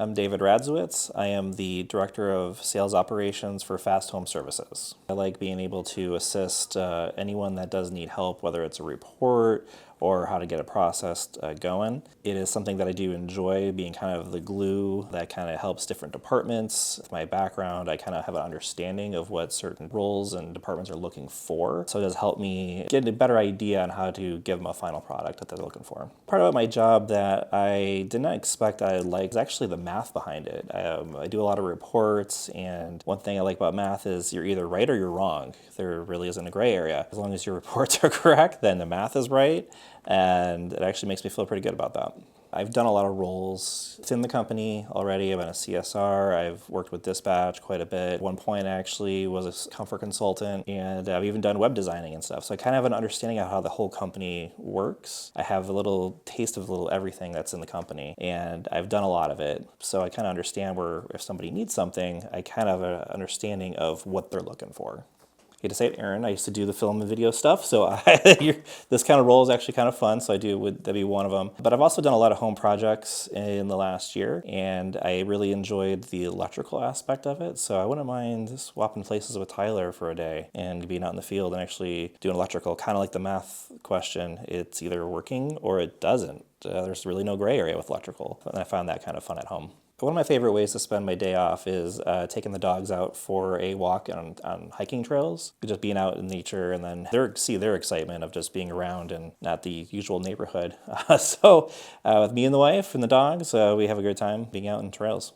I'm David Radziewicz. I am the Director of Sales Operations for Fast Home Services. I like being able to assist anyone that does need help, whether it's a report or how to get a process going. It is something that I do enjoy, being kind of the glue that kind of helps different departments. With my background, I kind of have an understanding of what certain roles and departments are looking for. So it does help me get a better idea on how to give them a final product that they're looking for. Part of my job that I did not expect I liked is actually the math behind it. I do a lot of reports, and one thing I like about math is you're either right or you're wrong. There really isn't a gray area. As long as your reports are correct, then the math is right, and it actually makes me feel pretty good about that. I've done a lot of roles within the company already. I've been a CSR. I've worked with dispatch quite a bit. At one point, I actually was a comfort consultant, and I've even done web designing and stuff. So I kind of have an understanding of how the whole company works. I have a little taste of a little everything that's in the company, and I've done a lot of it. So I kind of understand where if somebody needs something, I kind of have an understanding of what they're looking for. I hate to say it, Aaron, I used to do the film and video stuff, so this kind of role is actually kind of fun, so that'd be one of them. But I've also done a lot of home projects in the last year, and I really enjoyed the electrical aspect of it, so I wouldn't mind swapping places with Tyler for a day and being out in the field and actually doing electrical, kind of like the math question. It's either working or it doesn't. There's really no gray area with electrical, and I found that kind of fun at home. One of my favorite ways to spend my day off is taking the dogs out for a walk on hiking trails, just being out in nature, and then see their excitement of just being around and not the usual neighborhood. So with me and the wife and the dogs, we have a good time being out in trails.